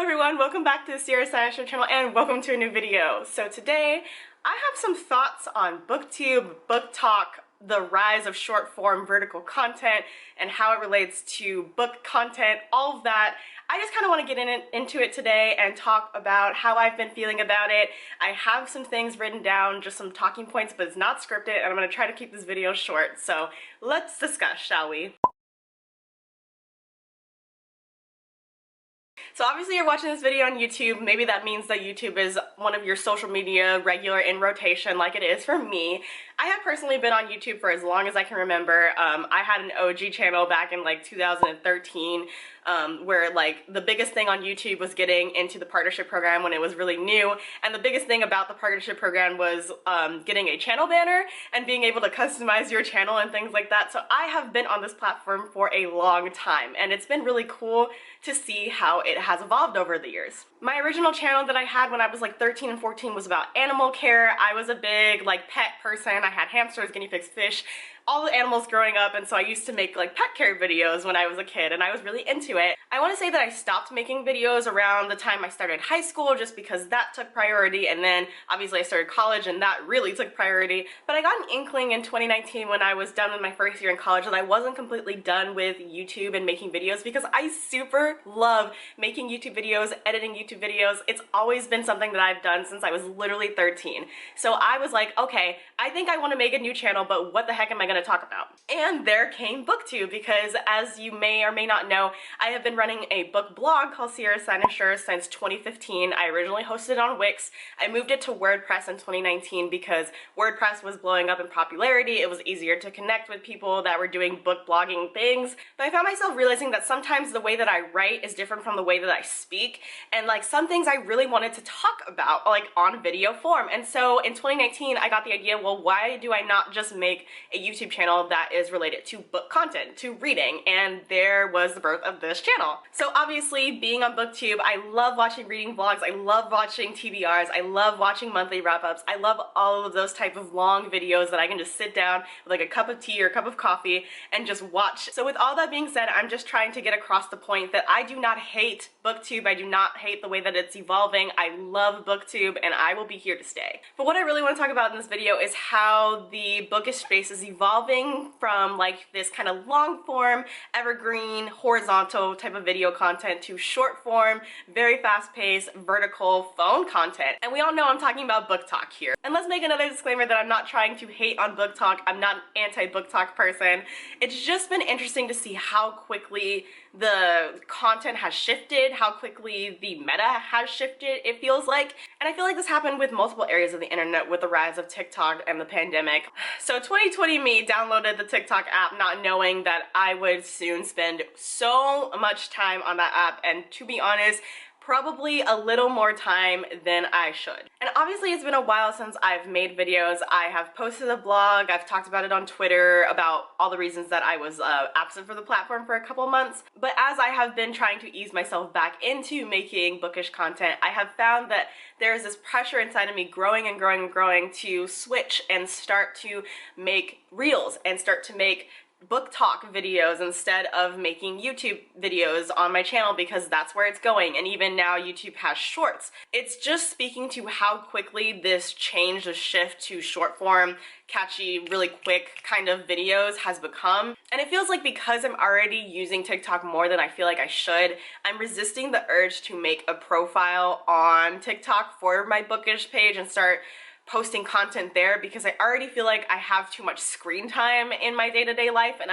everyone, welcome back to the Sierra Science channel and welcome to a new video. So today I have some thoughts on BookTube, BookTok, the rise of short form vertical content and how it relates to book content, all of that. I just kind of want to get into it today and talk about how I've been feeling about it. I have some things written down, just some talking points, but it's not scripted, and I'm going to try to keep this video short. So let's discuss, shall we? So obviously you're watching this video on YouTube. Maybe that means that YouTube is one of your social media regular in rotation like it is for me. I have personally been on YouTube for as long as I can remember. I had an OG channel back in like 2013 where like the biggest thing on YouTube was getting into the partnership program when it was really new, and the biggest thing about the partnership program was getting a channel banner and being able to customize your channel and things like that. So I have been on this platform for a long time and it's been really cool to see how it has evolved over the years. My original channel that I had when I was like 13 and 14 was about animal care. I was a big like pet person. I had hamsters, guinea pigs, fish, all the animals growing up, and so I used to make like pet care videos when I was a kid and I was really into it. I want to say that I stopped making videos around the time I started high school just because that took priority, and then obviously I started college and that really took priority. But I got an inkling in 2019 when I was done with my first year in college that I wasn't completely done with YouTube and making videos, because I super love making YouTube videos, editing YouTube videos. It's always been something that I've done since I was literally 13. So I was like, okay, I think I want to make a new channel, but what the heck am I going to talk about? And there came BookTube, because as you may or may not know, I have been running a book blog called Sierra Cynosure since 2015. I originally hosted it on Wix. I moved it to WordPress in 2019 because WordPress was blowing up in popularity. It was easier to connect with people that were doing book blogging things. But I found myself realizing that sometimes the way that I write is different from the way that I speak, and like some things I really wanted to talk about like on video form. And so in 2019 I got the idea, well, why do I not just make a YouTube channel that is related to book content, to reading? And there was the birth of this channel. So obviously, being on BookTube, I love watching reading vlogs, I love watching TBRs, I love watching monthly wrap-ups, I love all of those type of long videos that I can just sit down with like a cup of tea or a cup of coffee and just watch. So with all that being said, I'm just trying to get across the point that I do not hate BookTube, I do not hate the way that it's evolving. I love BookTube and I will be here to stay. But what I really want to talk about in this video is how the bookish space is evolving from like this kind of long form, evergreen, horizontal type of video content to short form, very fast paced, vertical phone content. And we all know I'm talking about BookTok here. And let's make another disclaimer that I'm not trying to hate on BookTok. I'm not an anti-BookTok person. It's just been interesting to see how quickly the content has shifted, how quickly the meta has shifted, it feels like. And I feel like this happened with multiple areas of the internet with the rise of TikTok and the pandemic. So 2020 me downloaded the TikTok app not knowing that I would soon spend so much time on that app, and to be honest, probably a little more time than I should. And obviously it's been a while since I've made videos. I have posted a blog, I've talked about it on Twitter about all the reasons that I was absent from the platform for a couple months. But as I have been trying to ease myself back into making bookish content, I have found that there's this pressure inside of me growing and growing and growing to switch and start to make reels and start to make BookTok videos instead of making YouTube videos on my channel, because that's where it's going. And even now YouTube has shorts. It's just speaking to how quickly this change, the shift to short form, catchy, really quick kind of videos has become. And it feels like because I'm already using TikTok more than I feel like I should, I'm resisting the urge to make a profile on TikTok for my bookish page and start posting content there, because I already feel like I have too much screen time in my day-to-day life, and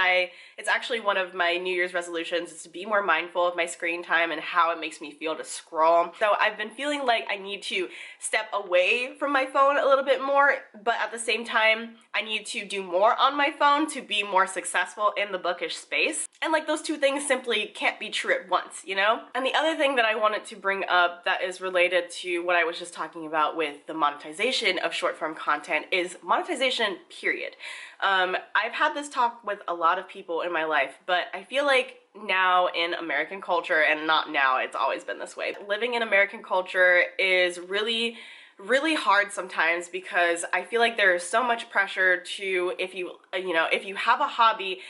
it's actually one of my New Year's resolutions is to be more mindful of my screen time and how it makes me feel to scroll. So I've been feeling like I need to step away from my phone a little bit more, but at the same time I need to do more on my phone to be more successful in the bookish space. And like those two things simply can't be true at once, you know? And the other thing that I wanted to bring up that is related to what I was just talking about with the monetization of short form content is monetization, period. I've had this talk with a lot of people in my life, but I feel like now in American culture, and not now, it's always been this way, living in American culture is really hard sometimes, because I feel like there is so much pressure to, if you have a hobby,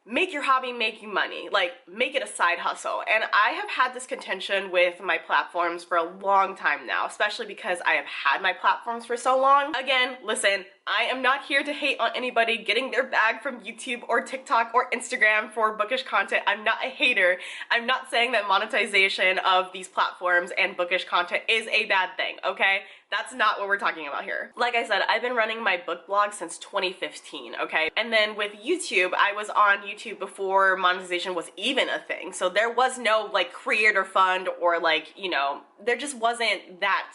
make your hobby make you money, like make it a side hustle. And I have had this contention with my platforms for a long time now, especially because I have had my platforms for so long. Again, listen, I am not here to hate on anybody getting their bag from YouTube or TikTok or Instagram for bookish content. I'm not a hater. I'm not saying that monetization of these platforms and bookish content is a bad thing, okay? That's not what we're talking about here. Like I said, I've been running my book blog since 2015, okay? And then with YouTube, I was on YouTube before monetization was even a thing. So there was no like creator fund or like, you know, there just wasn't that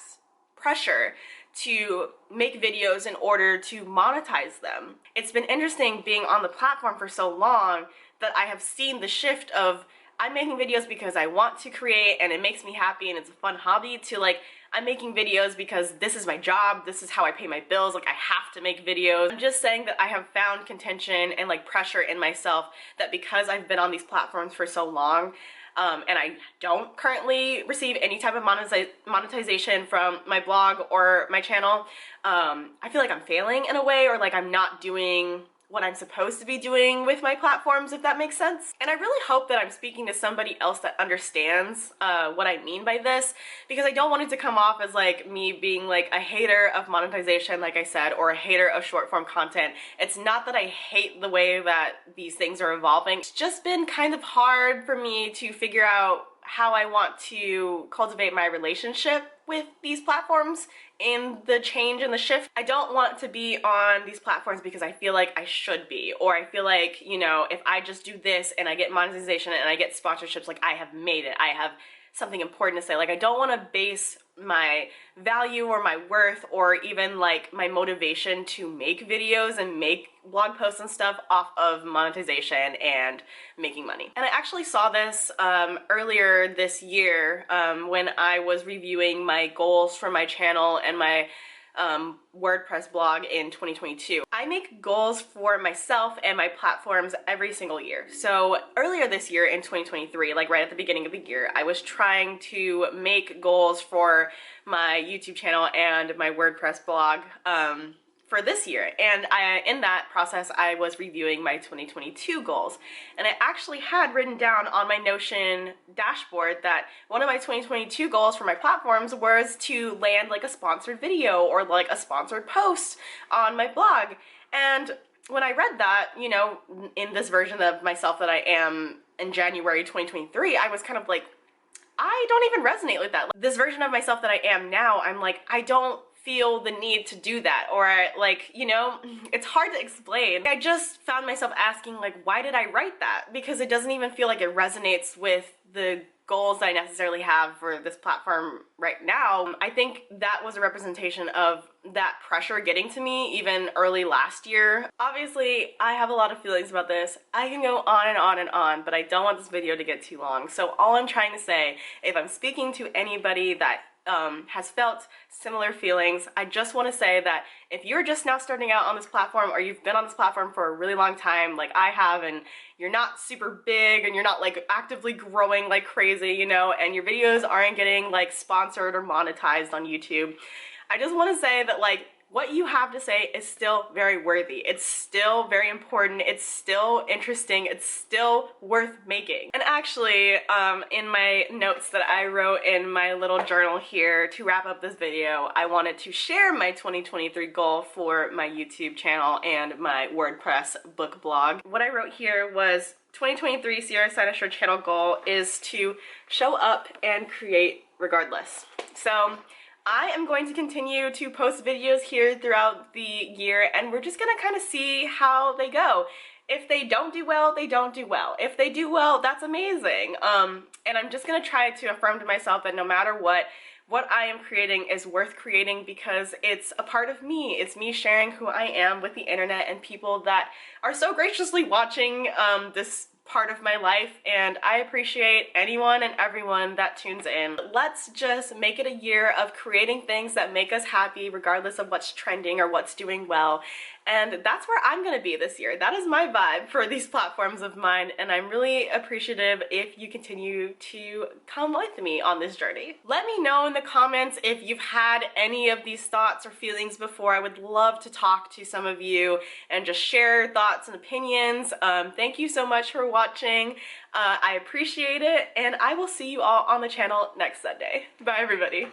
pressure to make videos in order to monetize them. It's been interesting being on the platform for so long that I have seen the shift of I'm making videos because I want to create and it makes me happy and it's a fun hobby to like I'm making videos because this is my job, this is how I pay my bills, like I have to make videos. I'm just saying that I have found contention and like pressure in myself that because I've been on these platforms for so long, and I don't currently receive any type of monetization from my blog or my channel, I feel like I'm failing in a way, or like I'm not doing what I'm supposed to be doing with my platforms, if that makes sense. And I really hope that I'm speaking to somebody else that understands what I mean by this, because I don't want it to come off as like me being like a hater of monetization, like I said, or a hater of short form content. It's not that I hate the way that these things are evolving. It's just been kind of hard for me to figure out how I want to cultivate my relationship with these platforms and the change and the shift. I don't want to be on these platforms because I feel like I should be, or I feel like, you know, if I just do this and I get monetization and I get sponsorships, like I have made it, I have something important to say. Like I don't want to base my value or my worth or even like my motivation to make videos and make blog posts and stuff off of monetization and making money. And I actually saw this earlier this year when I was reviewing my goals for my channel and my WordPress blog in 2022. I make goals for myself and my platforms every single year. So earlier this year in 2023, like right at the beginning of the year, I was trying to make goals for my YouTube channel and my WordPress blog for this year. And in that process, I was reviewing my 2022 goals. And I actually had written down on my Notion dashboard that one of my 2022 goals for my platforms was to land like a sponsored video or like a sponsored post on my blog. And when I read that, you know, in this version of myself that I am in January 2023, I was kind of like, I don't even resonate with that. This version of myself that I am now, I'm like, I don't feel the need to do that, or like, you know, it's hard to explain. I just found myself asking like, why did I write that? Because it doesn't even feel like it resonates with the goals that I necessarily have for this platform right now. I think that was a representation of that pressure getting to me even early last year. Obviously, I have a lot of feelings about this. I can go on and on and on, but I don't want this video to get too long. So all I'm trying to say, if I'm speaking to anybody that has felt similar feelings, I just want to say that if you're just now starting out on this platform, or you've been on this platform for a really long time like I have, and you're not super big and you're not like actively growing like crazy, you know, and your videos aren't getting like sponsored or monetized on YouTube, I just want to say that like what you have to say is still very worthy. It's still very important. It's still interesting. It's still worth making. And actually, in my notes that I wrote in my little journal here to wrap up this video, I wanted to share my 2023 goal for my YouTube channel and my WordPress book blog. What I wrote here was 2023 Sierra Cynosure channel goal is to show up and create regardless. So I am going to continue to post videos here throughout the year, and we're just gonna kind of see how they go. If they don't do well, they don't do well. If they do well, that's amazing. And I'm just gonna try to affirm to myself that no matter what I am creating is worth creating because it's a part of me. It's me sharing who I am with the internet and people that are so graciously watching this part of my life, and I appreciate anyone and everyone that tunes in. Let's just make it a year of creating things that make us happy regardless of what's trending or what's doing well, and that's where I'm gonna be this year. That is my vibe for these platforms of mine, and I'm really appreciative if you continue to come with me on this journey. Let me know in the comments if you've had any of these thoughts or feelings before. I would love to talk to some of you and just share thoughts and opinions. Thank you so much for watching. I appreciate it, and I will see you all on the channel next Sunday. Bye, everybody.